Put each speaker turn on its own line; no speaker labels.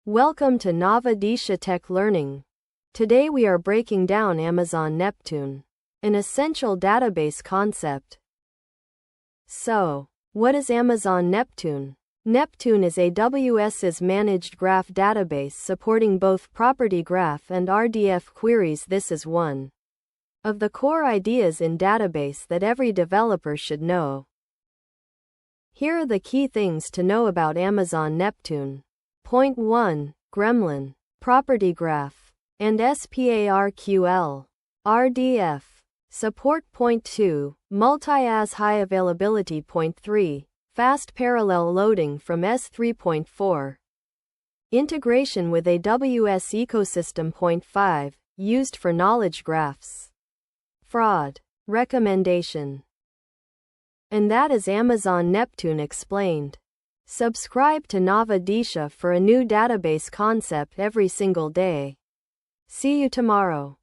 Welcome to Navadisha Tech Learning. Today we are breaking down Amazon Neptune, an essential database concept. So, what is Amazon Neptune? Neptune is AWS's managed graph database supporting both property graph and RDF queries. This is one of the core ideas in database that every developer should know. Here are the key things to know about Amazon Neptune. Point 1. Gremlin, Property Graph, and SPARQL, RDF, Support. Point 2. Multi-as High Availability. Point 3. Fast Parallel Loading from S3.4. Integration with AWS Ecosystem. Point 5. Used for knowledge graphs. Fraud. Recommendation. And that is Amazon Neptune explained. Subscribe to Navadisha for a new database concept every single day. See you tomorrow.